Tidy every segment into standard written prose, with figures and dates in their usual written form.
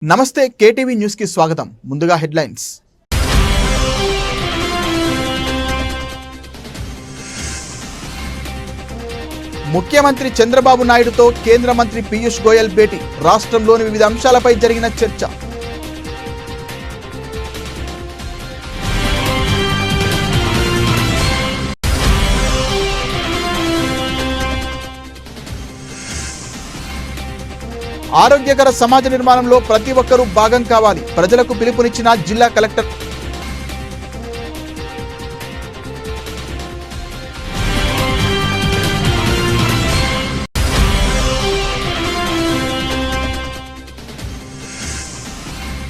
నమస్తే KTV news కి స్వాగతం. ముందుగా హెడ్లైన్స్. ముఖ్యమంత్రి చంద్రబాబు నాయుడుతో కేంద్ర మంత్రి పీయూష్ గోయల్ భేటీ. రాష్ట్రంలోని వివిధ అంశాలపై జరిగిన చర్చ. ఆరోగ్యకర సమాజ నిర్మాణంలో ప్రతి ఒక్కరూ భాగం కావాలి. ప్రజలకు పిలుపునిచ్చిన జిల్లా కలెక్టర్.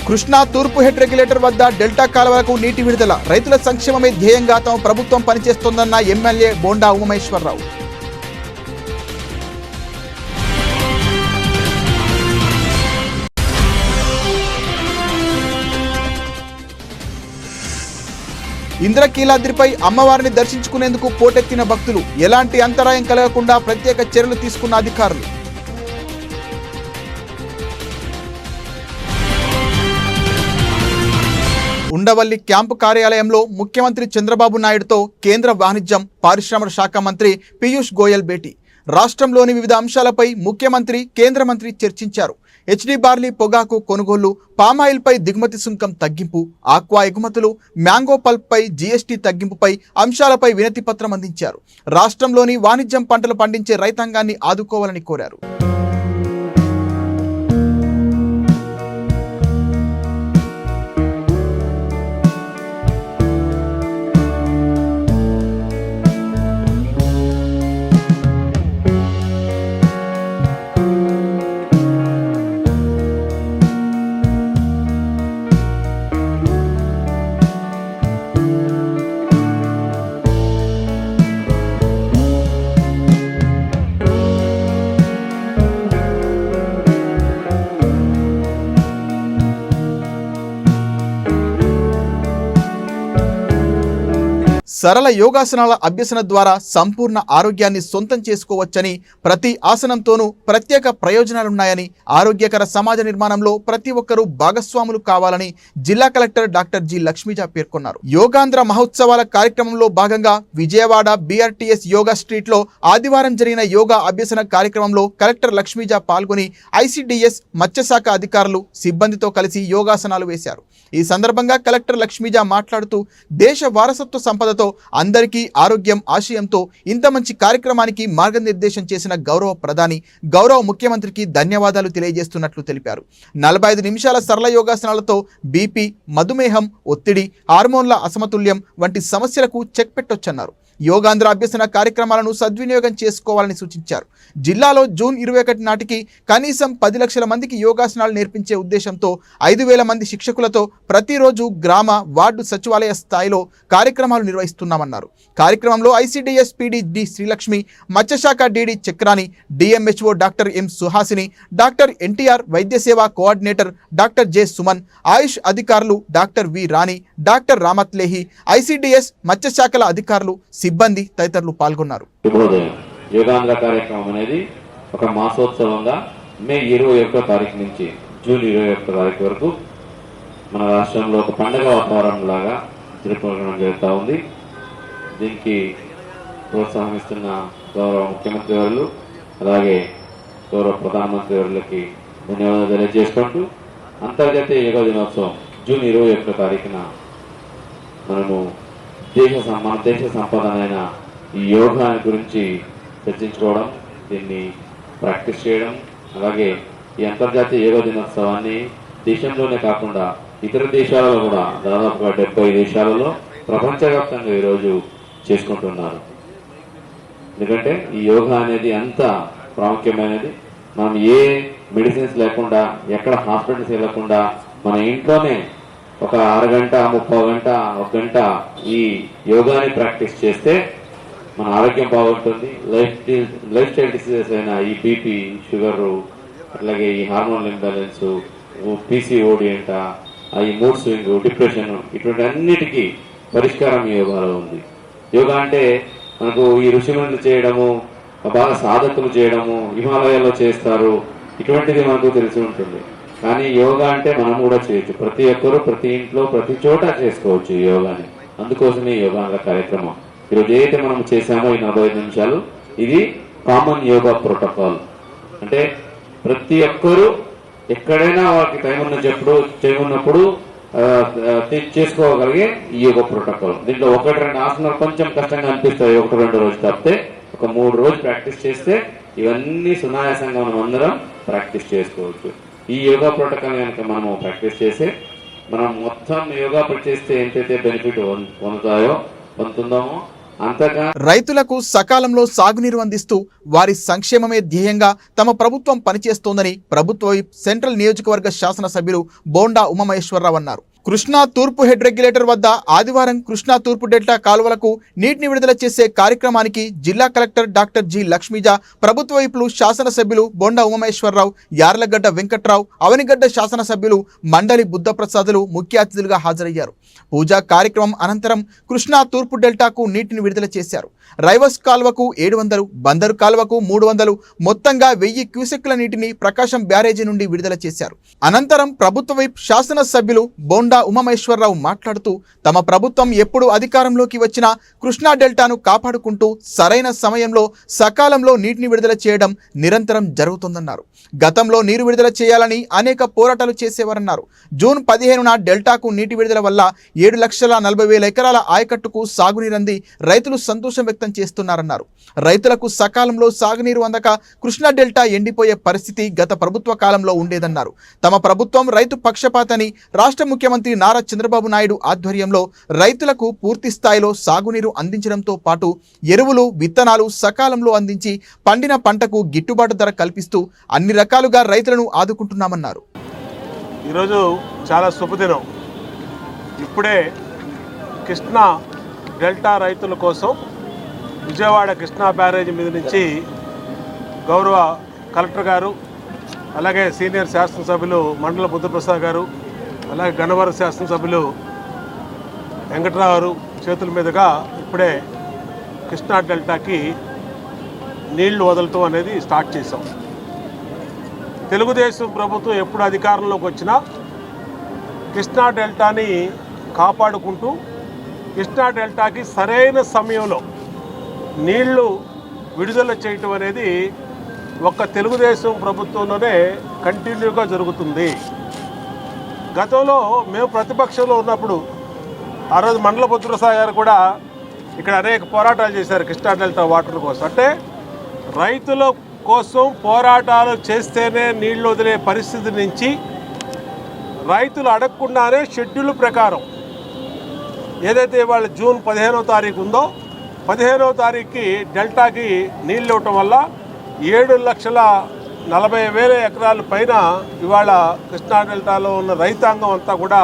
కృష్ణా తూర్పు హెడ్ రెగ్యులేటర్ వద్ద డెల్టా కాలువలకు నీటి విడుదల. రైతుల సంక్షేమమే ధ్యేయంగా తమ ప్రభుత్వం పనిచేస్తోందన్న ఎమ్మెల్యే బోండా ఉమామేశ్వరరావు. ఇంద్రకీలాద్రిపై అమ్మవారిని దర్శించుకునేందుకు పోటెత్తిన భక్తులు. ఎలాంటి అంతరాయం కలగకుండా ప్రత్యేక చర్యలు తీసుకున్న అధికారులు. ఉండవల్లి క్యాంపు కార్యాలయంలో ముఖ్యమంత్రి చంద్రబాబు నాయుడుతో కేంద్ర వాణిజ్యం పారిశ్రమల శాఖ మంత్రి పీయూష్ గోయల్ భేటీ. రాష్ట్రంలోని వివిధ అంశాలపై ముఖ్యమంత్రి కేంద్ర మంత్రి చర్చించారు. హెచ్డి బార్లీ పొగాకు కొనుగోలు, పామాయిల్పై దిగుమతి సుంకం తగ్గింపు, ఆక్వా ఎగుమతులు, మ్యాంగో పల్ప్పై జీఎస్టీ తగ్గింపుపై అంశాలపై వినతి పత్రం అందించారు. రాష్ట్రంలోని వాణిజ్యం పంటలు పండించే రైతాంగాన్ని ఆదుకోవాలని కోరారు. సరళ యోగాసనాల అభ్యసన ద్వారా సంపూర్ణ ఆరోగ్యాన్ని సొంతం చేసుకోవచ్చని, ప్రతి ఆసనంతోనూ ప్రత్యేక ప్రయోజనాలున్నాయని, ఆరోగ్యకర సమాజ నిర్మాణంలో ప్రతి ఒక్కరూ భాగస్వాములు కావాలని జిల్లా కలెక్టర్ డాక్టర్ జి లక్ష్మీజ పేర్కొన్నారు. యోగాంధ్ర మహోత్సవాల కార్యక్రమంలో భాగంగా విజయవాడ బీఆర్టీఎస్ యోగా స్ట్రీట్లో ఆదివారం జరిగిన యోగా అభ్యసన కార్యక్రమంలో కలెక్టర్ లక్ష్మీజ పాల్గొని ఐసిడిఎస్ మత్స్యశాఖ అధికారులు సిబ్బందితో కలిసి యోగాసనాలు వేశారు. ఈ సందర్భంగా కలెక్టర్ లక్ష్మీజ మాట్లాడుతూ, దేశ వారసత్వ సంపదతో అందరికీ ఆరోగ్యం ఆశయంతో ఇంత మంచి కార్యక్రమానికి మార్గనిర్దేశం చేసిన గౌరవ ప్రధాని, గౌరవ ముఖ్యమంత్రికి ధన్యవాదాలు తెలియజేస్తున్నట్లు తెలిపారు. 45 నిమిషాల సరళ యోగాసనాలతో బీపీ, మధుమేహం, ఒత్తిడి, హార్మోన్ల అసమతుల్యం వంటి సమస్యలకు చెక్ పెట్టొచ్చన్నారు. యోగాంధ్ర అభ్యసన కార్యక్రమాలను సద్వినియోగం చేసుకోవాలని సూచించారు. జిల్లాలో జూన్ 21 నాటికి కనీసం 10 లక్షల మందికి యోగాసనాలు నేర్పించే ఉద్దేశంతో 5,000 మంది శిక్షకులతో ప్రతిరోజు గ్రామ, వార్డు సచివాలయ స్థాయిలో కార్యక్రమాలు నిర్వహిస్తున్నామన్నారు. కార్యక్రమంలో ఐసిడిఎస్ పీడీ డి శ్రీలక్ష్మి, మత్స్యశాఖ DD Chakrani, DMHO doctor M Suhasini, doctor NTR వైద్య సేవా coordinator doctor J Suman, Ayush అధికారులు doctor V Rani, doctor Ramatlehi, ICDS మత్స్యశాఖల అధికారులు, సిబ్బంది తదితరులు పాల్గొన్నారు. యోగాంధ్ర కార్యక్రమం అనేది ఒక మాసోత్సవంగా మే 21 తారీఖు నుంచి జూన్ 21 తారీఖు వరకు మన రాష్ట్రంలో ఒక పండుగ వాతావరణం లాగా జరుపుకోవడం జరుగుతూ ఉంది. దీనికి ప్రోత్సాహమిస్తున్న గౌరవ ముఖ్యమంత్రి వర్యులు, అలాగే గౌరవ ప్రధానమంత్రి వర్యులకి ధన్యవాదాలు తెలియజేసుకుంటూ, అంతర్జాతీయ యోగా దినోత్సవం జూన్ 21 తారీఖున మనము మన దేశ సంపదనైన ఈ యోగా గురించి చర్చించుకోవడం, దీన్ని ప్రాక్టీస్ చేయడం, అలాగే ఈ అంతర్జాతీయ యోగా దినోత్సవాన్ని దేశంలోనే కాకుండా ఇతర దేశాలలో కూడా దాదాపుగా 70 దేశాలలో ప్రపంచవ్యాప్తంగా ఈరోజు చేసుకుంటున్నారు. ఎందుకంటే ఈ యోగా అనేది అంత ప్రాముఖ్యమైనది. మనం ఏ మెడిసిన్స్ లేకుండా, ఎక్కడ హాస్పిటల్స్ వెళ్ళకుండా మన ఇంట్లోనే ఒక అరగంట, 30 గంట, 1 గంట ఈ యోగాని ప్రాక్టీస్ చేస్తే మన ఆరోగ్యం బాగుంటుంది. లైఫ్ స్టైల్ డిసీజెస్ అయిన ఈ బీపీ, షుగరు, అట్లాగే ఈ హార్మోన్ ఇంబ్యాలెన్స్, పీసీఓడి అంట, ఈ మూడ్ స్వింగ్, డిప్రెషన్, ఇటువంటి అన్నిటికీ పరిష్కారం ఈ యోగాలో ఉంది. యోగా అంటే మనకు ఈ ఋషిమునులు చేయడము, బాగా సాధకులు చేయడము, హిమాలయాల్లో చేస్తారు, ఇటువంటిది మనకు తెలిసి ఉంటుంది. కానీ యోగా అంటే మనం కూడా చేయొచ్చు. ప్రతి ఒక్కరూ ప్రతి ఇంట్లో ప్రతి చోట చేసుకోవచ్చు ఈ యోగాని. అందుకోసమే ఈ యోగాంధ్ర కార్యక్రమం ఈరోజు ఏదైతే మనం చేశామో ఈ 45 నిమిషాలు, ఇది కామన్ యోగా ప్రోటోకాల్. అంటే ప్రతి ఒక్కరూ ఎక్కడైనా వాళ్ళకి టైం ఉన్నప్పుడు చేసుకోగలిగే ఈ యోగా ప్రోటోకాల్. దీంట్లో 1-2 ఆసనాలు కొంచెం కష్టంగా అనిపిస్తాయి 1-2 రోజులు తప్పితే, ఒక 3 రోజులు ప్రాక్టీస్ చేస్తే ఇవన్నీ సునాయాసంగా మనం అందరం ప్రాక్టీస్ చేసుకోవచ్చు. ఈ యోగా ప్రోటోకాల్ కనుక మనము ప్రాక్టీస్ చేస్తే మనం మొత్తం యోగా చేస్తే ఎంతైతే బెనిఫిట్ పొందుతుందామో అంతగా. రైతులకు సకాలంలో సాగునీరు అందిస్తూ వారి సంక్షేమమే ధ్యేయంగా తమ ప్రభుత్వం పనిచేస్తోందని ప్రభుత్వ సెంట్రల్ నియోజకవర్గ శాసనసభ్యులు బోండా ఉమామహేశ్వరరావు అన్నారు. కృష్ణా తూర్పు హెడ్ రెగ్యులేటర్ వద్ద ఆదివారం కృష్ణా తూర్పు డెల్టా కాలువలకు నీటిని విడుదల చేసే కార్యక్రమానికి జిల్లా కలెక్టర్ డాక్టర్ జి లక్ష్మీజ, ప్రభుత్వ వైపులు శాసనసభ్యులు బోండా ఉమామహేశ్వరరావు, యార్లగడ్డ వెంకట్రావు, అవనిగడ్డ శాసనసభ్యులు మండలి బుద్ధప్రసాదులు ముఖ్య అతిథులుగా హాజరయ్యారు. పూజా కార్యక్రమం అనంతరం కృష్ణా తూర్పు డెల్టాకు నీటిని విడుదల చేశారు. రైవస్ కాలువకు 700, బందరు కాలువకు 300, మొత్తంగా 1000 క్యూసెక్ల నీటిని ప్రకాశం బ్యారేజీ నుండి విడుదల చేశారు. అనంతరం ప్రభుత్వ వైపు శాసనసభ్యులు బోండా ఉమామహేశ్వరరావు మాట్లాడుతూ తమ ప్రభుత్వం ఎప్పుడు అధికారంలోకి వచ్చినా కృష్ణా డెల్టాను కాపాడుకుంటూ సరైన సమయంలో సకాలంలో నీటిని విడుదల చేయడం నిరంతరం జరుగుతుందన్నారు. గతంలో నీరు విడుదల చేయాలని అనేక పోరాటాలు చేసేవారన్నారు. జూన్ 15న డెల్టాకు నీటి విడుదల వల్ల 7,40,000 ఎకరాల ఆయకట్టుకు సాగునీరంది రైతులు సంతోషం వ్యక్తం చేస్తున్నారన్నారు. రైతులకు సకాలంలో సాగునీరు అందక కృష్ణా డెల్టా ఎండిపోయే పరిస్థితి గత ప్రభుత్వ కాలంలో ఉండేదన్నారు. తమ ప్రభుత్వం రైతు పక్షపాతని రాష్ట్ర ముఖ్యమంత్రి నారా చంద్రబాబు నాయుడు ఆధ్వర్యంలో రైతులకు పూర్తి స్థాయిలో సాగునీరు అందించడంతో పాటు ఎరువులు, విత్తనాలు సకాలంలో అందించి పండిన పంటకు గిట్టుబాటు ధర కల్పిస్తూ అన్ని రకాలుగా రైతులను ఆదుకుంటున్నామన్నారు. ఈరోజు చాలా శుభదినం. ఇప్పుడే కృష్ణా డెల్టా రైతుల కోసం విజయవాడ కృష్ణా బ్యారేజీ మీద నుంచి గౌరవ కలెక్టర్ గారు, అలాగే సీనియర్ శాసనసభ్యులు మండల బుద్ధప్రసాద్ గారు, అలాగే గన్నవరం శాసనసభ్యులు వెంకట్రావు గారు చేతుల మీదుగా ఇప్పుడే కృష్ణా డెల్టాకి నీళ్లు వదలటం అనేది స్టార్ట్ చేశాం. తెలుగుదేశం ప్రభుత్వం ఎప్పుడు అధికారంలోకి వచ్చినా కృష్ణా డెల్టాని కాపాడుకుంటూ కృష్ణా డెల్టాకి సరైన సమయంలో నీళ్లు విడుదల చేయటం అనేది ఒక్క తెలుగుదేశం ప్రభుత్వంలోనే కంటిన్యూగా జరుగుతుంది. గతంలో మేము ప్రతిపక్షంలో ఉన్నప్పుడు ఆ రోజు మండల బుద్ధప్రసాద్ గారు కూడా ఇక్కడ అనేక పోరాటాలు చేశారు కృష్ణా డెల్టా వాటర్ కోసం. అంటే రైతుల కోసం పోరాటాలు చేస్తేనే నీళ్లు వదిలే పరిస్థితి నుంచి రైతులు అడగకుండానే షెడ్యూల్ ప్రకారం ఏదైతే ఇవాళ జూన్ 15వ తారీఖు ఉందో 15వ తారీఖుకి డెల్టాకి నీళ్ళు ఇవ్వటం వల్ల 7,40,000 ఎకరాల పైన ఇవాళ కృష్ణా డెల్టాలో ఉన్న రైతాంగం అంతా కూడా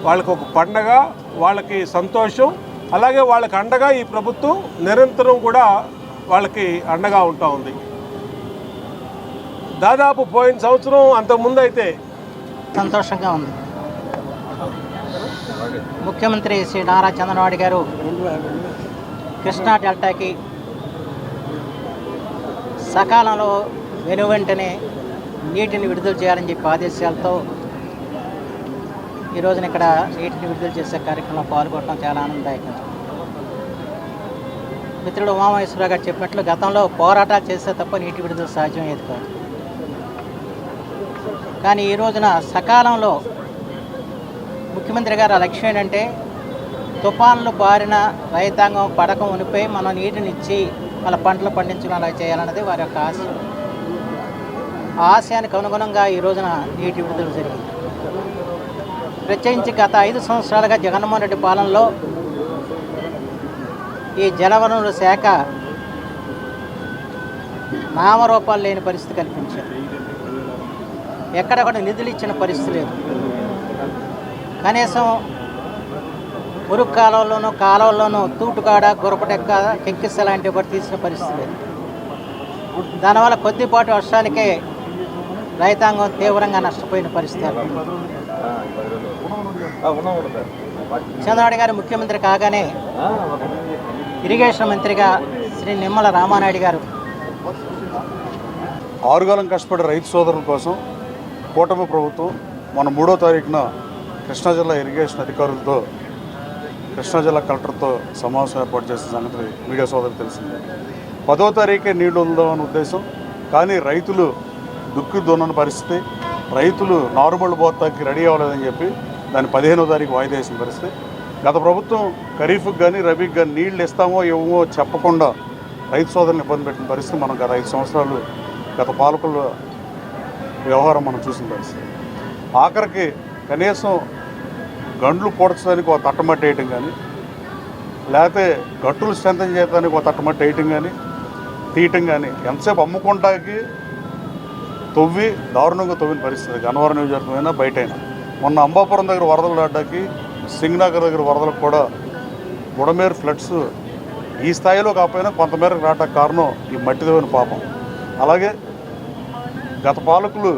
వాళ్ళకి ఒక పండగ, వాళ్ళకి సంతోషం, అలాగే వాళ్ళకి అండగా ఈ ప్రభుత్వం నిరంతరం కూడా వాళ్ళకి అండగా ఉంటా ఉంది. దాదాపు పోయిన సంవత్సరం అంతకుముందు అయితే సంతోషంగా ఉంది. ముఖ్యమంత్రి శ్రీ నారా చంద్రబాబు గారు కృష్ణా డెల్టాకి సకాలంలో వెనువెంటనే నీటిని విడుదల చేయాలని చెప్పి ఆదేశాలతో ఈ రోజున ఇక్కడ నీటిని విడుదల చేసే కార్యక్రమంలో పాల్గొనడం చాలా ఆనందదాయకం. మిత్రుడు ఉమామహేశ్వరరావు గారు చెప్పినట్లు గతంలో పోరాటాలు చేస్తే తప్ప నీటి విడుదల సాధ్యమయ్యేది కాదు. కానీ ఈ రోజున సకాలంలో ముఖ్యమంత్రి గారి లక్ష్యం ఏంటంటే తుఫాన్లు బారిన రైతాంగం పడక ఉనిపై మనం నీటిని ఇచ్చి వాళ్ళ పంటలు పండించడం అలా చేయాలన్నది వారి యొక్క ఆశ. ఆ ఆశయానికి అనుగుణంగా ఈ రోజున నీటి విడుదల జరిగింది. ప్రత్యేకించి గత 5 సంవత్సరాలుగా జగన్మోహన్ రెడ్డి పాలనలో ఈ జలవనరుల శాఖ నామరూపాలు లేని పరిస్థితి కల్పించారు. ఎక్కడ కూడా నిధులు ఇచ్చిన పరిస్థితి లేదు. కనీసం మురుగు కాలువల్లోనూ కాలువల్లోనూ తూటుకాడ, గురపటెక్క, కెక్కిస్స లాంటివి కూడా తీసిన పరిస్థితి లేదు. దానివల్ల కొద్దిపాటి వర్షానికే రైతాంగం తీవ్రంగా నష్టపోయిన పరిస్థితి. చంద్రబాబు గారు ముఖ్యమంత్రి కాగానే ఇరిగేషన్ మంత్రిగా శ్రీ నిమ్మల రామానాయుడు గారు 6 కాలం కష్టపడే రైతు సోదరుల కోసం కూటమి ప్రభుత్వం మన 3వ తారీఖున కృష్ణా జిల్లా ఇరిగేషన్ అధికారులతో కృష్ణా జిల్లా కలెక్టర్తో సమావేశం ఏర్పాటు చేసిన సంగతి మీడియా సోదరులకు తెలిసిందే. 10వ తారీఖే నీళ్లు ఉందామని ఉద్దేశం, కానీ రైతులు దుక్కి దున్నని పరిస్థితి, రైతులు నారుమళ్ళు పోతాకి రెడీ అవ్వలేదని చెప్పి దాన్ని 15వ తారీఖు వాయిదా వేసిన పరిస్థితి. గత ప్రభుత్వం ఖరీఫ్కి కానీ రబీకి కానీ నీళ్లు ఇస్తామో ఇవ్వమో చెప్పకుండా రైతు సోదరులను ఇబ్బంది పెట్టిన పరిస్థితి మనం గత 5 సంవత్సరాలు గత పాలకుల వ్యవహారం మనం చూసిన పరిస్థితి. ఆఖరికి కనీసం గండ్లు పూడ్చడానికి ఒక తట్టమట్టి వేయటం కానీ, లేకపోతే గట్టులు స్ట్రెంథన్ చేయడానికి ఒక తట్టమట్టి వేయటం కానీ తీయటం కానీ ఎంతసేపు అమ్ముకుంటాకి తవ్వి దారుణంగా తవ్విన పరిస్థితి గన్నవరం నియోజకవర్గమైనా బయటైనా. మొన్న అంబాపురం దగ్గర వరదలు రావడానికి, సింగనగర్ దగ్గర వరదలకు కూడా బుడమేరు ఫ్లడ్స్ ఈ స్థాయిలో కాకపోయినా కొంతమేరకు రావడానికి కారణం ఈ మట్టి తవ్విన పాపం. అలాగే గత పాలకులు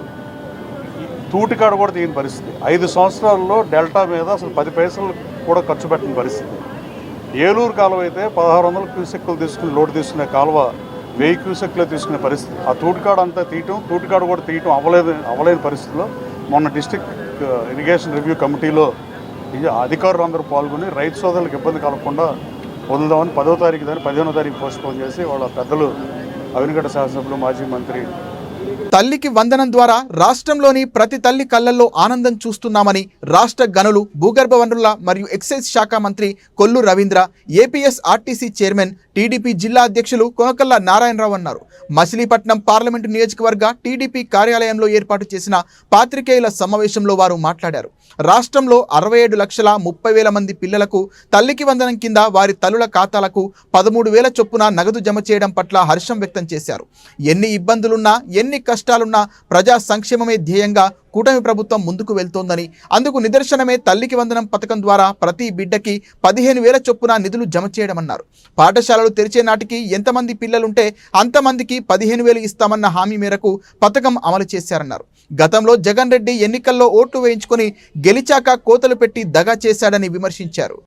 తూటికాడ కూడా తీయని పరిస్థితి. 5 సంవత్సరాల్లో డెల్టా మీద అసలు 10 పైసలు కూడా ఖర్చు పెట్టిన పరిస్థితి. ఏలూరు కాలువ అయితే 1600 క్యూసెక్కులు తీసుకుని లోటు తీసుకునే కాలువ 1000 క్యూసెక్లో తీసుకునే పరిస్థితి. ఆ తూటికాడ అంతా తూటికాడ కూడా తీయటం అవ్వలేని పరిస్థితిలో మొన్న డిస్ట్రిక్ట్ ఇరిగేషన్ రివ్యూ కమిటీలో అధికారులు అందరూ పాల్గొని రైతు సోదరులకు ఇబ్బంది కలగకుండా వదులుదామని 10వ తారీఖు దాన్ని 15వ తారీఖు పోస్ట్పోన్ చేసి వాళ్ళ పెద్దలు అవినిగడ్డ శాసనసభ్యులు మాజీ మంత్రి తల్లికి వందనం ద్వారా రాష్ట్రంలోని ప్రతి తల్లి కళ్ళల్లో ఆనందం చూస్తున్నామని రాష్ట్ర గనులు, భూగర్భ వనరుల మరియు ఎక్సైజ్ శాఖ మంత్రి Kollu Ravindra, APS RTC chairman, TDP జిల్లా అధ్యక్షులు కొనకళ్ళ నారాయణరావు అన్నారు. మచిలీపట్నం పార్లమెంటు నియోజకవర్గ టీడీపీ కార్యాలయంలో ఏర్పాటు చేసిన పాత్రికేయుల సమావేశంలో వారు మాట్లాడారు. రాష్ట్రంలో 67,30,000 మంది పిల్లలకు తల్లికి వందనం కింద వారి తల్లుల ఖాతాలకు 13,000 చొప్పున నగదు జమ చేయడం పట్ల హర్షం వ్యక్తం చేశారు. ఎన్ని ఇబ్బందులున్నా, ఎన్ని కష్టాలున్నా ప్రజా సంక్షేమమే ధ్యేయంగా కూటమి ప్రభుత్వం ముందుకు వెళ్తోందని, అందుకు నిదర్శనమే తల్లికి వందనం పథకం ద్వారా ప్రతి బిడ్డకి 15,000 చొప్పున నిధులు జమ చేయడమన్నారు. పాఠశాలలు తెరిచే నాటికి ఎంతమంది పిల్లలుంటే అంతమందికి 15,000 ఇస్తామన్న హామీ మేరకు పథకం అమలు చేశారన్నారు. గతంలో జగన్ రెడ్డి ఎన్నికల్లో ఓట్లు వేయించుకొని గెలిచాక కోతలు పెట్టి దగా చేశాడని విమర్శించారు.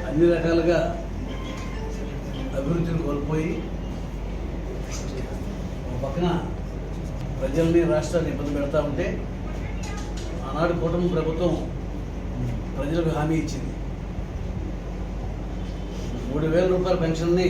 అన్ని రకాలుగా అభివృద్ధిని కోల్పోయి ఒక పక్కన ప్రజల్ని, రాష్ట్రాన్ని ఇబ్బంది పెడతా ఉంటే ఆనాడు కూటమి ప్రభుత్వం ప్రజలకు హామీ ఇచ్చింది. 3,000 రూపాయల పెన్షన్ని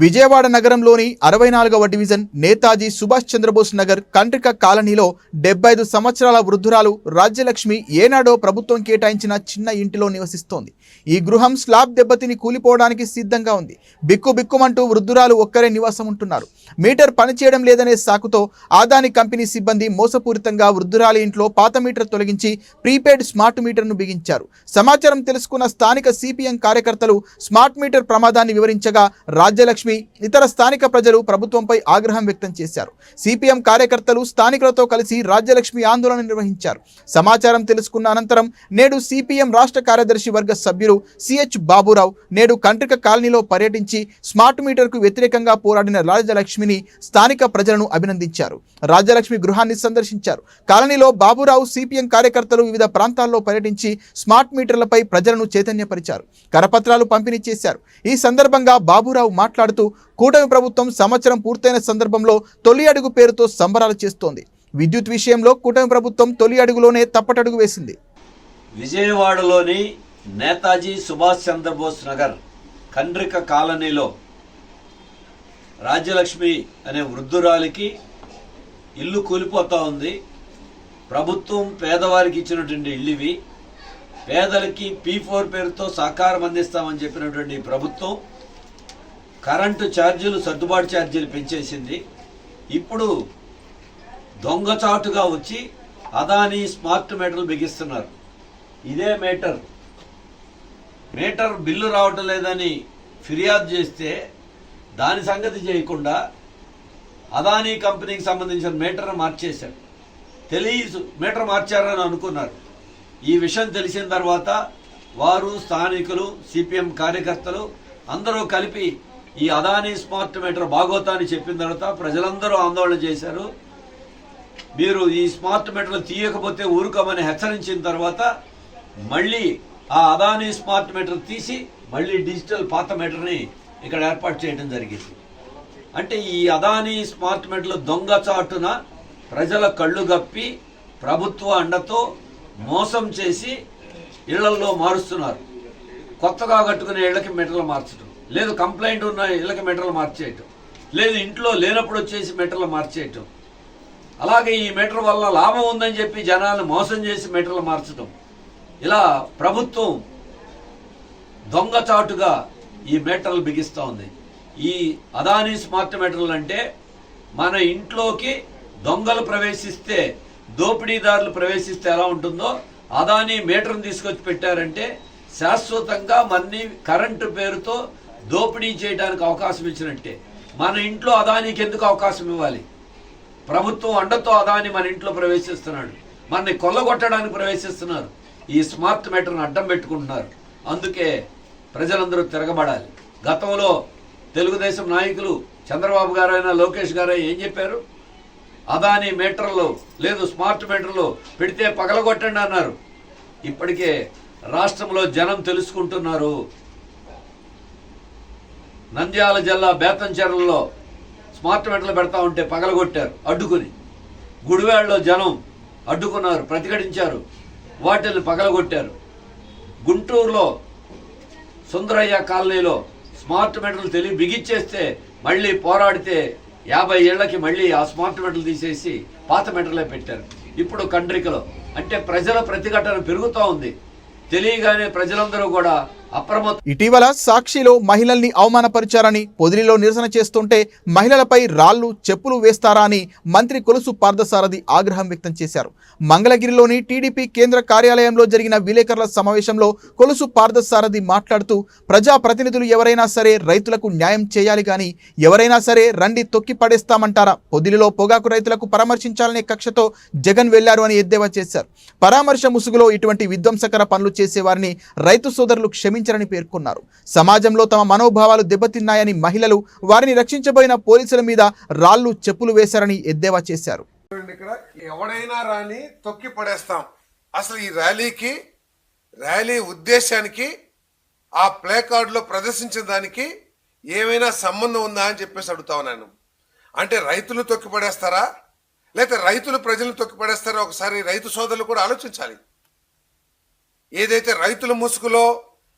విజయవాడ నగరంలోని 64వ డివిజన్ నేతాజీ సుభాష్ చంద్రబోస్ నగర్ కంట్రిక కాలనీలో 75 సంవత్సరాల వృద్ధురాలు రాజ్యలక్ష్మి ఏనాడో ప్రభుత్వం కేటాయించిన చిన్న ఇంటిలో నివసిస్తోంది. ఈ గృహం స్లాబ్ దెబ్బతిని కూలిపోవడానికి సిద్ధంగా ఉంది. బిక్కుబిక్కుమంటూ వృద్ధురాలు ఒక్కరే నివాసం ఉంటున్నారు. మీటర్ పనిచేయడం లేదనే సాకుతో ఆదాని కంపెనీ సిబ్బంది మోసపూరితంగా వృద్ధురాలి ఇంట్లో పాత మీటర్ తొలగించి ప్రీపెయిడ్ స్మార్ట్ మీటర్ను బిగించారు. సమాచారం తెలుసుకున్న స్థానిక సిపిఎం కార్యకర్తలు స్మార్ట్ మీటర్ ప్రమాదాన్ని వివరించగా రాజ్యలక్ష్మి, ఇతర స్థానిక ప్రజలు ప్రభుత్వంపై ఆగ్రహం వ్యక్తం చేశారు. సిపిఎం కార్యకర్తలు స్థానికులతో కలిసి రాజ్యలక్ష్మి ఆందోళన నిర్వహించారు. సమాచారం తెలుసుకున్న అనంతరం నేడు సిపిఎం రాష్ట్ర కార్యదర్శి వర్గ సభ్యులు సిహెచ్ బాబురావు నేడు కంట్రిక కాలనీలో పర్యటించి స్మార్ట్ మీటర్కు వ్యతిరేకంగా పోరాడిన రాజ్యలక్ష్మిని, స్థానిక ప్రజలను అభినందించారు. రాజ్యలక్ష్మి గృహాన్ని సందర్శించారు. కాలనీలో బాబురావు, సిపిఎం కార్యకర్తలు వివిధ ప్రాంతాల్లో పర్యటించి స్మార్ట్ మీటర్లపై ప్రజలను చైతన్యపరిచారు. కరపత్రాలు పంపిణీ చేశారు. ఈ సందర్భంగా బాబురావు మాట్లాడుతూ కూటమి ప్రభుత్వం సంవత్సరం పూర్తయిన సందర్భంలో తొలి అడుగు పేరుతో సంబరాలు చేస్తోంది. విద్యుత్ విషయంలో కూటమి ప్రభుత్వం తొలి అడుగులోనే తప్పటడుగు వేసింది. విజయవాడలోని నేతాజీ సుభాష్ చంద్రబోస్ నగర్ కండ్రిక కాలనీలో రాజ్యలక్ష్మి అనే వృద్ధురాలికి ఇల్లు కూలిపోతూ ఉంది. ప్రభుత్వం పేదవారికి ఇచ్చినటువంటి ఇల్లువి, పేదలకి P4 పేరుతో సహకారం అందిస్తామని చెప్పినటువంటి ప్రభుత్వం కరెంటు ఛార్జీలు, సర్దుబాటు ఛార్జీలు పెంచేసింది. ఇప్పుడు దొంగచాటుగా వచ్చి అదానీ స్మార్ట్ మీటర్లు బిగిస్తున్నారు. ఇదే మీటర్ బిల్లు రావటం లేదని ఫిర్యాదు చేస్తే దాని సంగతి చేయకుండా అదానీ కంపెనీకి సంబంధించిన మీటర్ను మార్చేశాడు. మీటర్ మార్చారని అనుకున్నారు. ఈ విషయం తెలిసిన తర్వాత వారు, స్థానికులు, సిపిఎం కార్యకర్తలు అందరూ కలిపి ఈ అదానీ స్మార్ట్ మీటర్ బాగోతాన్ని చెప్పిన తర్వాత ప్రజలందరూ ఆందోళన చేశారు. మీరు ఈ స్మార్ట్ మీటర్లు తీయకపోతే ఊరుకోమని హెచ్చరించిన తర్వాత మళ్ళీ ఆ అదానీ స్మార్ట్ మీటర్ తీసి మళ్ళీ డిజిటల్ పాత మీటర్ని ఇక్కడ ఏర్పాటు చేయడం జరిగింది. అంటే ఈ అదానీ స్మార్ట్ మీటర్లు దొంగచాటున ప్రజల కళ్ళు గప్పి ప్రభుత్వ అండతో మోసం చేసి ఇళ్లల్లో మారుస్తున్నారు. కొత్తగా కట్టుకునే ఇళ్లకి మీటర్లు మార్చడం లేదు, కంప్లైంట్ ఉన్న ఇళ్లకి మీటర్లు మార్చేయటం లేదు, ఇంట్లో లేనప్పుడు వచ్చేసి మీటర్లు మార్చేయటం. అలాగే ఈ మీటర్ వల్ల లాభం ఉందని చెప్పి జనాలను మోసం చేసి మీటర్లు మార్చడం. ఇలా ప్రభుత్వం దొంగచాటుగా ఈ మీటర్లు బిగిస్తూ ఉంది. ఈ అదానీ స్మార్ట్ మీటర్లు అంటే మన ఇంట్లోకి దొంగలు ప్రవేశిస్తే, దోపిడీదారులు ప్రవేశిస్తే ఎలా ఉంటుందో అదానీ మీటర్ని తీసుకొచ్చి పెట్టారంటే శాశ్వతంగా మన్ని కరెంటు పేరుతో దోపిడీ చేయడానికి అవకాశం ఇచ్చినట్టే. మన ఇంట్లో అదానీకి ఎందుకు అవకాశం ఇవ్వాలి? ప్రభుత్వం అండతో అదానీ మన ఇంట్లో ప్రవేశిస్తున్నాడు, మనని కొల్లగొట్టడానికి ప్రవేశిస్తున్నారు. ఈ స్మార్ట్ మీటర్ను అడ్డం పెట్టుకుంటున్నారు. అందుకే ప్రజలందరూ తిరగబడాలి. గతంలో తెలుగుదేశం నాయకులు చంద్రబాబు గారైనా లోకేష్ గారైనా ఏం చెప్పారు? అదానీ మీటర్లు లేదు, స్మార్ట్ మీటర్లు పెడితే పగలగొట్టండి అన్నారు. ఇప్పటికే రాష్ట్రంలో జనం తెలుసుకుంటున్నారు. నంద్యాల జిల్లా బేతంచెర్లలో స్మార్ట్ మీటర్లు పెడతా ఉంటే పగలగొట్టారు అడ్డుకుని. గుడివాడలో జనం అడ్డుకున్నారు, ప్రతిఘటించారు, వాటిని పగలగొట్టారు. గుంటూరులో సుందరయ్య కాలనీలో స్మార్ట్ మీటర్లు బిగిచ్చేస్తే మళ్ళీ పోరాడితే 50 ఏళ్లకి మళ్ళీ ఆ స్మార్ట్ మీటర్లు తీసేసి పాత మీటర్లే పెట్టారు. ఇప్పుడు కండ్రికలో అంటే ప్రజల ప్రతిఘటన పెరుగుతూ ఉంది. తెలియగానే ప్రజలందరూ కూడా అప్రమత్తం. ఇటీవల సాక్షిలో మహిళల్ని అవమానపరిచారని పొదిలిలో నిరసన చేస్తుంటే మహిళలపై రాళ్లు, చెప్పులు వేస్తారా అని మంత్రి కొలుసు పార్థసారథి ఆగ్రహం వ్యక్తం చేశారు. మంగళగిరిలోని టీడీపీ కేంద్ర కార్యాలయంలో జరిగిన విలేకరుల సమావేశంలో కొలుసు పార్థసారథి మాట్లాడుతూ ప్రజాప్రతినిధులు ఎవరైనా సరే రైతులకు న్యాయం చేయాలి కానీ ఎవరైనా సరే రండి తొక్కి పడేస్తామంటారా? పొదిలిలో పొగాకు రైతులకు పరామర్శించాలనే కక్షతో జగన్ వెళ్లారు అని ఎద్దేవా చేశారు. పరామర్శ ముసుగులో ఇటువంటి విధ్వంసకర పనులు చేసేవారిని రైతు సోదరులు క్షమించరని పేర్కొన్నారు. సమాజంలో తమ మనోభావాలు దెబ్బతిన్నాయని మహిళలు వారిని రక్షించబోయిన పోలీసుల మీద రాళ్లు, చెప్పులు వేశారని ఎద్దేవా చేశారు. ఇక్కడ ఎవడైనా రాని తొక్కి పడేస్తాం. అసలు ఈ ర్యాలీ ఉద్దేశానికి ఆ ప్లే కార్డులో ప్రదర్శించిన దానికి ఏమైనా సంబంధం ఉందా అని చెప్పేసి అడుగుతా ఉన్నాను. అంటే రైతులు తొక్కి పడేస్తారా, లేకపోతే రైతులు ప్రజలను తొక్కి పడేస్తారా? ఒకసారి రైతు సోదరులు కూడా ఆలోచించాలి. ఏదైతే రైతుల ముసుగులో,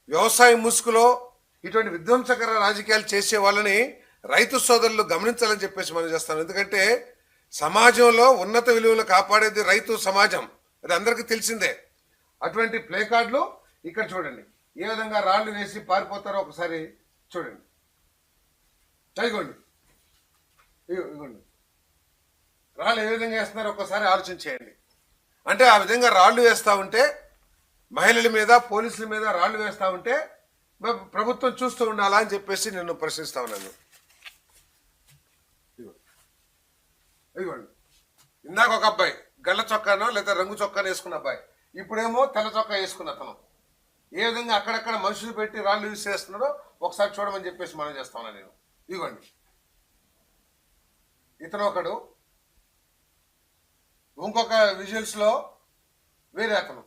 వ్యవసాయ ముసుగులో ఇటువంటి విధ్వంసకర రాజకీయాలు చేసే వాళ్ళని రైతు సోదరులు గమనించాలని చెప్పేసి మనం చేస్తాం. ఎందుకంటే సమాజంలో ఉన్నత విలువలు కాపాడేది రైతు సమాజం, అది అందరికీ తెలిసిందే. అటువంటి ప్లే కార్డులు ఇక్కడ చూడండి, ఏ విధంగా రాళ్లు వేసి పారిపోతారో ఒకసారి చూడండి. ఇగోండి రాళ్ళు ఏ విధంగా వేస్తున్నారో ఒక్కసారి ఆలోచించేయండి. అంటే ఆ విధంగా రాళ్లు వేస్తూ ఉంటే, మహిళల మీద, పోలీసుల మీద రాళ్లు వేస్తూ ఉంటే ప్రభుత్వం చూస్తూ ఉండాలా అని చెప్పేసి నేను ప్రశ్నిస్తా ఉన్నాను. ఇదిగోండి, ఇందాక ఒక అబ్బాయి గళ్ళ చొక్కానో లేదా రంగు చొక్కానో వేసుకున్న అబ్బాయి, ఇప్పుడేమో తెల్ల చొక్కా వేసుకున్న అతను ఏ విధంగా అక్కడక్కడ మనుషులు పెట్టి రాళ్ళు యూజ్ చేస్తున్నాడో ఒకసారి చూడమని చెప్పేసి మనం చేస్తా ఉన్నాను నేను. ఇదిగోండి, ఇతను ఒకడు, ఇంకొక విజువల్స్లో వేరే అతను.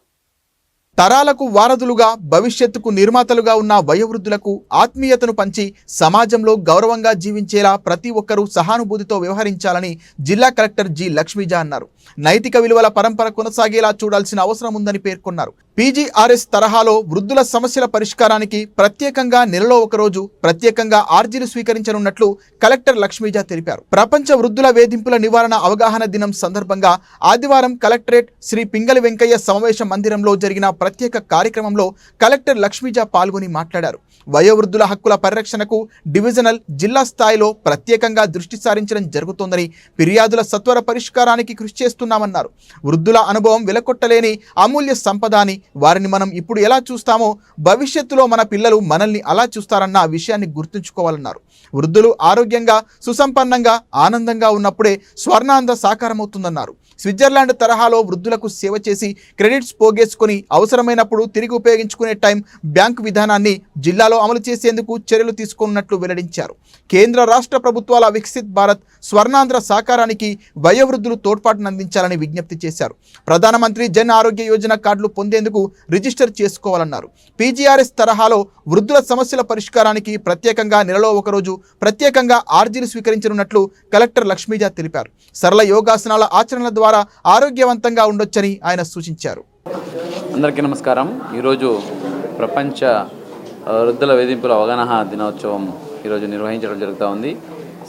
తరాలకు వారధులుగా, భవిష్యత్తుకు నిర్మాతలుగా ఉన్న వయోవృద్ధులకు ఆత్మీయతను పంచి సమాజంలో గౌరవంగా జీవించేలా ప్రతి ఒక్కరూ సహానుభూతితో వ్యవహరించాలని జిల్లా కలెక్టర్ జి లక్ష్మీజ అన్నారు. నైతిక విలువల పరంపర కొనసాగేలా చూడాల్సిన అవసరం ఉందని పేర్కొన్నారు. పీజీఆర్ఎస్ తరహాలో వృద్ధుల సమస్యల పరిష్కారానికి ప్రత్యేకంగా నెలలో ఒకరోజు ప్రత్యేకంగా ఆర్జీలు స్వీకరించనున్నట్లు కలెక్టర్ లక్ష్మీజ తెలిపారు. ప్రపంచ వృద్ధుల వేధింపుల నివారణ అవగాహన దినం సందర్భంగా ఆదివారం కలెక్టరేట్ శ్రీ పింగళి వెంకయ్య సమావేశ మందిరంలో జరిగిన ప్రత్యేక కార్యక్రమంలో కలెక్టర్ లక్ష్మీజ పాల్గొని మాట్లాడారు. వయోవృద్ధుల హక్కుల పరిరక్షణకు డివిజనల్, జిల్లా స్థాయిలో ప్రత్యేకంగా దృష్టి సారించడం జరుగుతోందని, ఫిర్యాదుల సత్వర పరిష్కారానికి కృషి చేస్తున్నామన్నారు. వృద్ధుల అనుభవం వెలకొట్టలేని అమూల్య సంపద అని, వారిని మనం ఇప్పుడు ఎలా చూస్తామో భవిష్యత్తులో మన పిల్లలు మనల్ని అలా చూస్తారన్న విషయాన్ని గుర్తుంచుకోవాలన్నారు. వృద్ధులు ఆరోగ్యంగా, సుసంపన్నంగా, ఆనందంగా ఉన్నప్పుడే స్వర్ణాంధ్ర సాకారమవుతుందన్నారు. స్విట్జర్లాండ్ తరహాలో వృద్ధులకు సేవ చేసి క్రెడిట్స్ పోగేసుకుని అవసరమైనప్పుడు తిరిగి ఉపయోగించుకునే టైం బ్యాంకు విధానాన్ని జిల్లాలో అమలు చేసేందుకు చర్యలు తీసుకున్నట్లు వెల్లడించారు. కేంద్ర రాష్ట్ర ప్రభుత్వాల వికసిత్ భారత్, స్వర్ణాంధ్ర సాకారానికి వయోవృద్ధులు తోడ్పాటును అందించాలని విజ్ఞప్తి చేశారు. ప్రధానమంత్రి జన్ ఆరోగ్య యోజన కార్డులు పొందేందుకు రిజిస్టర్ చేసుకోవాలన్నారు. పీజీఆర్ఎస్ తరహాలో వృద్ధుల సమస్యల పరిష్కారానికి ప్రత్యేకంగా నెలలో ఒకరోజు ప్రత్యేకంగా ఆర్జీలు స్వీకరించనున్నట్లు కలెక్టర్ లక్ష్మీజ తెలిపారు. సరళ యోగాసనాల ఆచరణల ద్వారా ఆరోగ్యవంతంగా ఉండొచ్చని ఆయన సూచించారు. అందరికీ నమస్కారం. ఈరోజు ప్రపంచ వృద్ధుల వేధింపుల అవగాహన దినోత్సవం ఈరోజు నిర్వహించడం జరుగుతూ ఉంది.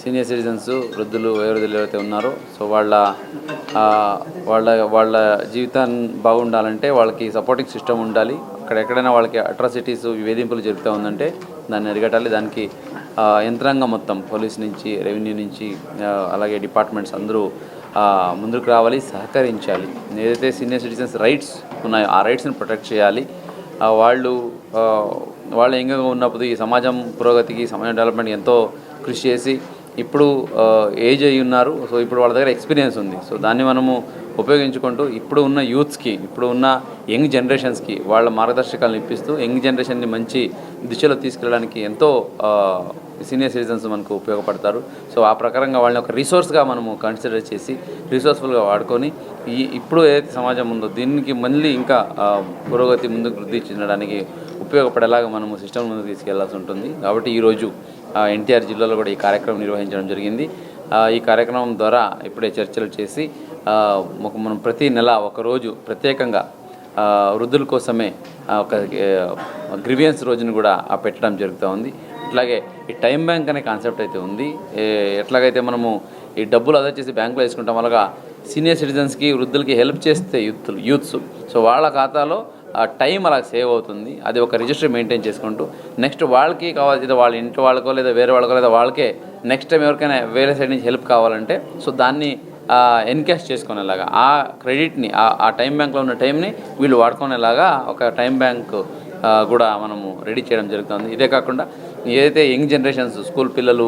సీనియర్ సిటిజన్స్, వృద్ధులు, వయోవృద్ధులు ఎవరైతే ఉన్నారో సో వాళ్ళ జీవితం బాగుండాలంటే వాళ్ళకి సపోర్టింగ్ సిస్టమ్ ఉండాలి. ఎక్కడైనా వాళ్ళకి అట్రాసిటీస్, వేధింపులు జరుగుతూ ఉందంటే దాన్ని అరికట్టాలి. దానికి యంత్రాంగం మొత్తం పోలీస్ నుంచి, రెవెన్యూ నుంచి, అలాగే డిపార్ట్మెంట్స్ అందరూ ముందుకు రావాలి, సహకరించాలి. ఏదైతే సీనియర్ సిటిజన్స్ రైట్స్ ఉన్నాయో ఆ రైట్స్ని ప్రొటెక్ట్ చేయాలి. వాళ్ళు యంగ్గా ఉన్నప్పుడు ఈ సమాజం పురోగతికి, సమాజం డెవలప్మెంట్కి ఎంతో కృషి చేసి ఇప్పుడు ఏజ్ అయ్యి ఉన్నారు. సో ఇప్పుడు వాళ్ళ దగ్గర ఎక్స్పీరియన్స్ ఉంది. సో దాన్ని మనము ఉపయోగించుకుంటూ ఇప్పుడు ఉన్న యూత్స్కి, ఇప్పుడు ఉన్న యంగ్ జనరేషన్స్కి వాళ్ళ మార్గదర్శకాలను ఇప్పిస్తూ యంగ్ జనరేషన్ని మంచి దిశలో తీసుకెళ్ళడానికి ఎంతో సీనియర్ సిటిజన్స్ మనకు ఉపయోగపడతారు. సో ఆ ప్రకారంగా వాళ్ళని ఒక రిసోర్స్గా మనము కన్సిడర్ చేసి రిసోర్స్ఫుల్గా వాడుకొని ఇప్పుడు ఏదైతే సమాజం ఉందో దీనికి మళ్ళీ ఇంకా పురోగతి ముందుకు వృద్ధి చెందడానికి ఉపయోగపడేలాగా మనము సిస్టమ్ ముందుకు తీసుకెళ్లాల్సి ఉంటుంది. కాబట్టి ఈరోజు ఎన్టీఆర్ జిల్లాలో కూడా ఈ కార్యక్రమం నిర్వహించడం జరిగింది. ఈ కార్యక్రమం ద్వారా ఇప్పుడే చర్చలు చేసి మనం ప్రతి నెల ఒకరోజు ప్రత్యేకంగా వృద్ధుల కోసమే ఒక గ్రీవియన్స్ రోజును కూడా పెట్టడం జరుగుతూ ఉంది. అట్లాగే ఈ టైం బ్యాంక్ అనే కాన్సెప్ట్ అయితే ఉంది. ఎట్లాగైతే మనము ఈ డబ్బులు అదా చేసి బ్యాంకులో వేసుకుంటాం, అలాగా సీనియర్ సిటిజన్స్కి, వృద్ధులకి హెల్ప్ చేస్తే యూత్స్ సో వాళ్ళ ఖాతాలో టైం అలా సేవ్ అవుతుంది. అది ఒక రిజిస్టర్ మెయింటైన్ చేసుకుంటూ నెక్స్ట్ వాళ్ళకి కావాల్సి వాళ్ళ ఇంటి వాళ్ళకో లేదా వేరే వాళ్ళకో లేదా వాళ్ళకే నెక్స్ట్ టైం ఎవరికైనా వేరే సైడ్ నుంచి హెల్ప్ కావాలంటే సో దాన్ని ఎన్కాష్ చేసుకునేలాగా ఆ క్రెడిట్ని, ఆ టైం బ్యాంక్లో ఉన్న టైంని వీళ్ళు వాడుకునేలాగా ఒక టైం బ్యాంక్ కూడా మనము రెడీ చేయడం జరుగుతుంది. ఇదే కాకుండా ఏదైతే యంగ్ జనరేషన్స్, స్కూల్ పిల్లలు,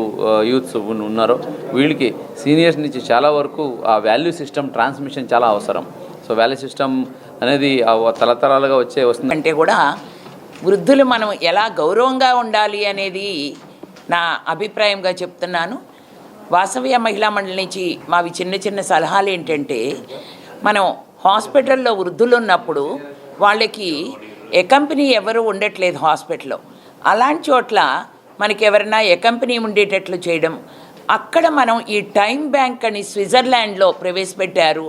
యూత్స్ ఉన్నారో వీళ్ళకి సీనియర్స్ నుంచి చాలా వరకు ఆ వాల్యూ సిస్టమ్ ట్రాన్స్మిషన్ చాలా అవసరం. సో వాల్యూ సిస్టమ్ అనేది తరతరాలుగా వస్తుంది. అంటే కూడా వృద్ధులు మనం ఎలా గౌరవంగా ఉండాలి అనేది నా అభిప్రాయంగా చెప్తున్నాను. వాసవ్య మహిళా మండలి నుంచి మావి చిన్న చిన్న సలహాలు ఏంటంటే, మనం హాస్పిటల్లో వృద్ధులు ఉన్నప్పుడు వాళ్ళకి కంపెనీ ఎవరు ఉండట్లేదు హాస్పిటల్లో. అలాంటి చోట్ల మనకి ఎవరైనా కంపెనీ ఉండేటట్లు చేయడం. అక్కడ మనం ఈ టైం బ్యాంక్ అని స్విట్జర్లాండ్లో ప్రవేశపెట్టారు.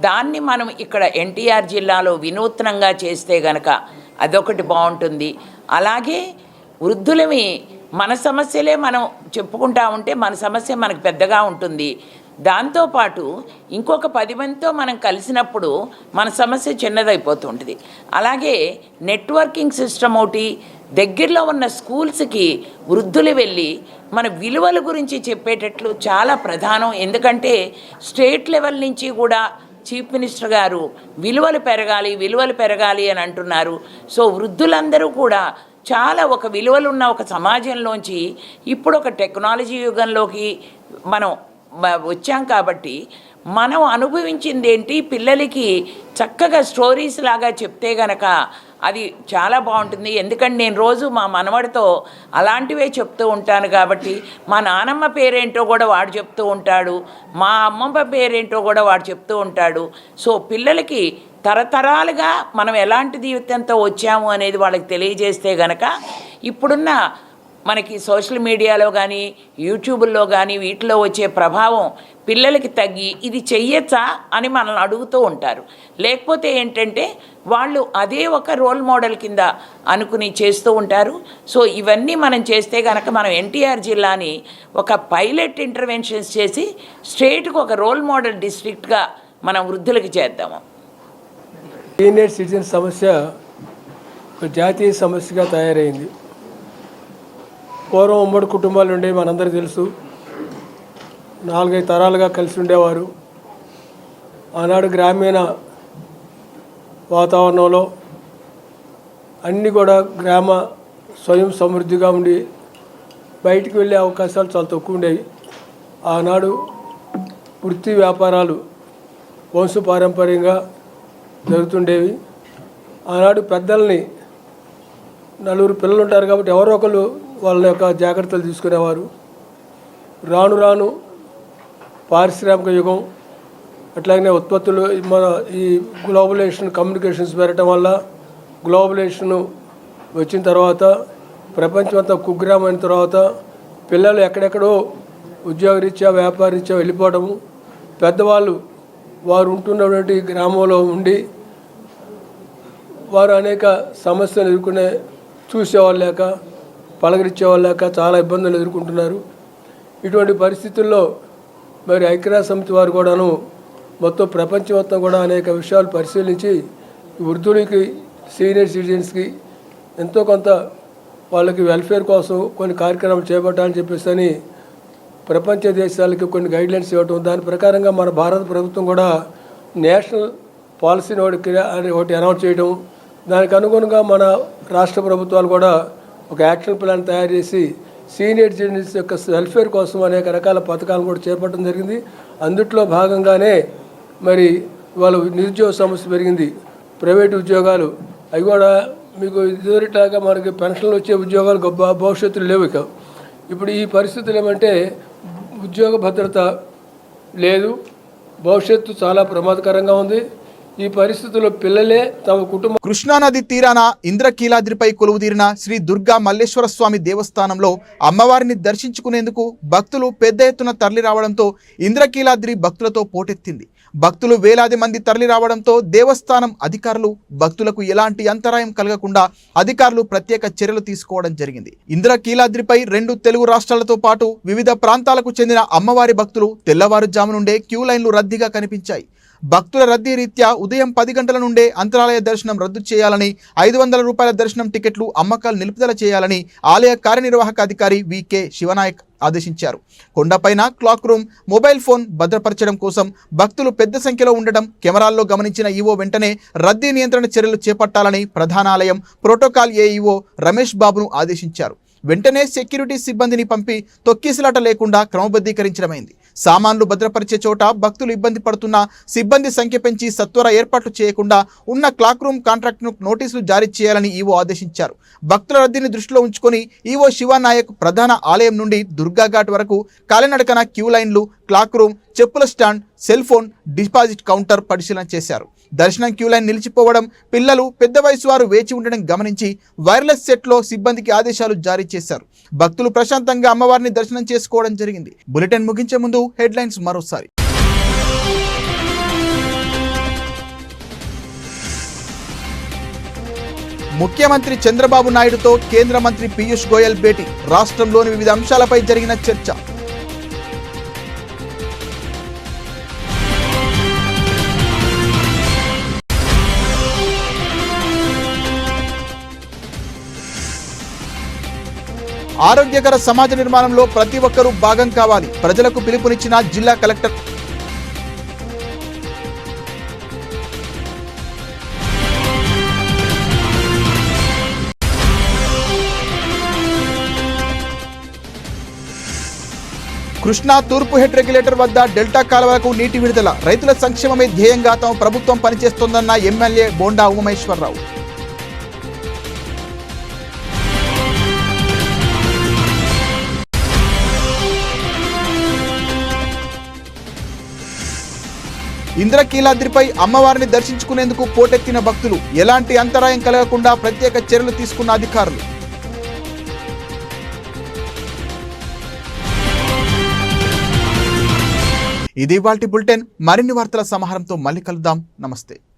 దాన్ని మనం ఇక్కడ ఎన్టీఆర్ జిల్లాలో వినూత్నంగా చేస్తే గనక అదొకటి బాగుంటుంది. అలాగే వృద్ధులమి మన సమస్యలే మనం చెప్పుకుంటా ఉంటే మన సమస్య మనకు పెద్దగా ఉంటుంది. దాంతోపాటు ఇంకొక 10 మందితో మనం కలిసినప్పుడు మన సమస్య చిన్నదైపోతుంటుంది. అలాగే నెట్వర్కింగ్ సిస్టమ్ ఒకటి, దగ్గరలో ఉన్న స్కూల్స్కి వృద్ధులు వెళ్ళి మన విలువల గురించి చెప్పేటట్లు చాలా ప్రధానం. ఎందుకంటే స్టేట్ లెవెల్ నుంచి కూడా చీఫ్ మినిస్టర్ గారు విలువలు పెరగాలి అని అంటున్నారు. సో వృద్ధులందరూ కూడా చాలా ఒక విలువలున్న ఒక సమాజంలోంచి ఇప్పుడు ఒక టెక్నాలజీ యుగంలోకి మనం వచ్చాం. కాబట్టి మనం అనుభవించింది ఏంటి పిల్లలకి చక్కగా స్టోరీస్ లాగా చెప్తే గనక అది చాలా బాగుంటుంది. ఎందుకంటే నేను రోజు మా మనవడితో అలాంటివే చెప్తూ ఉంటాను. కాబట్టి మా నానమ్మ పేరేంటో కూడా వాడు చెప్తూ ఉంటాడు, మా అమ్మమ్మ పేరేంటో కూడా వాడు చెప్తూ ఉంటాడు. సో పిల్లలకి తరతరాలుగా మనం ఎలాంటి జీవితంతో వచ్చాము అనేది వాళ్ళకి తెలియజేస్తే గనక ఇప్పుడున్న మనకి సోషల్ మీడియాలో కానీ యూట్యూబ్లో కానీ వీటిలో వచ్చే ప్రభావం పిల్లలకి తగ్గి ఇది చెయ్యొచ్చా అని మనల్ని అడుగుతూ ఉంటారు. లేకపోతే ఏంటంటే వాళ్ళు అదే ఒక రోల్ మోడల్ కింద అనుకుని చేస్తూ ఉంటారు. సో ఇవన్నీ మనం చేస్తే కనుక మనం ఎన్టీఆర్ జిల్లాని ఒక పైలట్ ఇంటర్వెన్షన్స్ చేసి స్టేట్కి ఒక రోల్ మోడల్ డిస్ట్రిక్ట్గా మనం వృద్ధులకి చేద్దాము. సీనియర్ సిటిజన్ సమస్య ఒక జాతీయ సమస్యగా తయారైంది. పూర్వం ఉమ్మడి కుటుంబాలు ఉండేవి, మనందరికీ తెలుసు. 4-5 తరాలుగా కలిసి ఉండేవారు. ఆనాడు గ్రామీణ వాతావరణంలో అన్నీ కూడా గ్రామ స్వయం సమృద్ధిగా ఉండి బయటికి వెళ్ళే అవకాశాలు చాలా తక్కువ ఉండేవి. ఆనాడు వృత్తి వ్యాపారాలు వంశపారంపర్యంగా జరుగుతుండేవి. ఆనాడు పెద్దల్ని 4 పిల్లలు ఉంటారు కాబట్టి ఎవరో ఒకరు వాళ్ళ యొక్క జాగ్రత్తలు తీసుకునేవారు. రాను రాను పారిశ్రామిక యుగం అట్లాగనే ఉత్పత్తులు మన ఈ గ్లోబలైజేషన్ కమ్యూనికేషన్స్ పెరగటం వల్ల గ్లోబలైజేషన్ వచ్చిన తర్వాత ప్రపంచమంతా కుగ్రామైన తర్వాత పిల్లలు ఎక్కడెక్కడో ఉద్యోగరీత్యా వ్యాపారరీత్యా వెళ్ళిపోవడము, పెద్దవాళ్ళు వారు ఉంటున్నటువంటి గ్రామంలో ఉండి వారు అనేక సమస్యలు ఎదుర్కొనే చూసేవాళ్ళు లేక పలకరించేవాళ్ళు లేక చాలా ఇబ్బందులు ఎదుర్కొంటున్నారు. ఇటువంటి పరిస్థితుల్లో మరి ఐక్యరాజ్య సమితి వారు కూడాను మొత్తం ప్రపంచం మొత్తం కూడా అనేక విషయాలు పరిశీలించి వృద్ధులకి సీనియర్ సిటిజన్స్కి ఎంతో కొంత వాళ్ళకి వెల్ఫేర్ కోసం కొన్ని కార్యక్రమాలు చేపట్టాలని చెప్పేసి అని ప్రపంచ దేశాలకి కొన్ని గైడ్లైన్స్ ఇవ్వటం, దాని ప్రకారంగా మన భారత ప్రభుత్వం కూడా నేషనల్ పాలసీని ఒకటి అనౌన్స్ చేయడం, దానికి అనుగుణంగా మన రాష్ట్ర ప్రభుత్వాలు కూడా ఒక యాక్షన్ ప్లాన్ తయారు చేసి సీనియర్ సిటిజన్స్ యొక్క వెల్ఫేర్ కోసం అనేక రకాల పథకాలను కూడా చేపట్టడం జరిగింది. అందుట్లో భాగంగానే మరి వాళ్ళ నిరుద్యోగ సమస్య పెరిగింది. ప్రైవేటు ఉద్యోగాలు అవి కూడా మీకు ఇదివరట్లాగా మనకి పెన్షన్లు వచ్చే ఉద్యోగాలు భవిష్యత్తులో లేవు. ఇప్పుడు ఈ పరిస్థితులు ఏమంటే ఉద్యోగ భద్రత లేదు, భవిష్యత్తు చాలా ప్రమాదకరంగా ఉంది. ఈ పరిస్థితుల్లో పిల్లలే తమ కుటుంబం. కృష్ణానది తీరాన ఇంద్రకీలాద్రిపై కొలువుదీరిన శ్రీ దుర్గా మల్లేశ్వర స్వామి దేవస్థానంలో అమ్మవారిని దర్శించుకునేందుకు భక్తులు పెద్ద ఎత్తున తరలి రావడంతో ఇంద్రకీలాద్రి భక్తులతో పోటెత్తింది. భక్తులు వేలాది మంది తరలి రావడంతో దేవస్థానం అధికారులు భక్తులకు ఎలాంటి అంతరాయం కలగకుండా అధికారులు ప్రత్యేక చర్యలు తీసుకోవడం జరిగింది. ఇంద్రకీలాద్రిపై 2 తెలుగు రాష్ట్రాలతో పాటు వివిధ ప్రాంతాలకు చెందిన అమ్మవారి భక్తులు తెల్లవారుజాము నుండే క్యూ లైన్లు రద్దీగా కనిపించాయి. భక్తుల రద్దీ రీత్యా ఉదయం 10 గంటల నుండే అంతరాలయ దర్శనం రద్దు చేయాలని, 500 రూపాయల దర్శనం టికెట్లు అమ్మకాలు నిలుపుదల చేయాలని ఆలయ కార్యనిర్వాహక అధికారి వికే శివనాయక్ ఆదేశించారు. కొండపైన క్లాక్ రూమ్, మొబైల్ ఫోన్ భద్రపరచడం కోసం భక్తులు పెద్ద సంఖ్యలో ఉండడం కెమెరాల్లో గమనించిన ఈవో వెంటనే రద్దీ నియంత్రణ చర్యలు చేపట్టాలని ప్రధానాలయం ప్రోటోకాల్ ఏఈఓ రమేష్ బాబును ఆదేశించారు. వెంటనే సెక్యూరిటీ సిబ్బందిని పంపి తొక్కిసలాట లేకుండా క్రమబద్ధీకరించడమైంది. సామాన్లు భద్రపరిచే చోట భక్తులు ఇబ్బంది పడుతున్న సిబ్బంది సంఖ్య పెంచి సత్వర ఏర్పాట్లు చేయకుండా ఉన్న క్లాక్ రూమ్ కాంట్రాక్ట్ను నోటీసులు జారీ చేయాలని ఈవో ఆదేశించారు. భక్తుల రద్దీని దృష్టిలో ఉంచుకొని ఈవో శివనాయక్ ప్రధాన ఆలయం నుండి దుర్గాఘాట్ వరకు కాలినడకన క్యూ లైన్లు, క్లాక్ రూమ్, చెప్పుల stand, cell phone deposit counter పరిశీలన చేశారు. దర్శనం క్యూ లైన్ నిలిచిపోవడం, పిల్లలు, పెద్ద వయసు వారు వేచి ఉండడం గమనించి వైర్లెస్ సెట్లో సిబ్బందికి ఆదేశాలు జారీ చేశారు. భక్తులు ప్రశాంతంగా అమ్మవారిని దర్శనం చేసుకోవడం జరిగింది. బులెటిన్ ముగించే ముందు హెడ్లైన్స్ మరోసారి. ముఖ్యమంత్రి చంద్రబాబు నాయుడుతో కేంద్ర మంత్రి పీయూష్ గోయల్ భేటీ, రాష్ట్రంలోని వివిధ అంశాలపై జరిగిన చర్చ. ఆరోగ్యకర సమాజ నిర్మాణంలో ప్రతి ఒక్కరూ భాగం కావాలి, ప్రజలకు పిలుపునిచ్చిన జిల్లా కలెక్టర్. కృష్ణా తూర్పు హెడ్ రెగ్యులేటర్ వద్ద డెల్టా కాలువలకు నీటి విడుదల, రైతుల సంక్షేమమే ధ్యేయంగా తమ ప్రభుత్వం పనిచేస్తోందన్న ఎమ్మెల్యే బోండా ఉమేశ్వరరావు. ఇంద్రకీలాద్రిపై అమ్మవారిని దర్శించుకునేందుకు పోటెత్తిన భక్తులు, ఎలాంటి అంతరాయం కలగకుండా ప్రత్యేక చర్యలు తీసుకున్న అధికారులు. ఇది ఇవాల్టి బులెటిన్. మరిన్ని వార్తల సమాహారంతో మళ్ళీ కలుద్దాం. నమస్తే.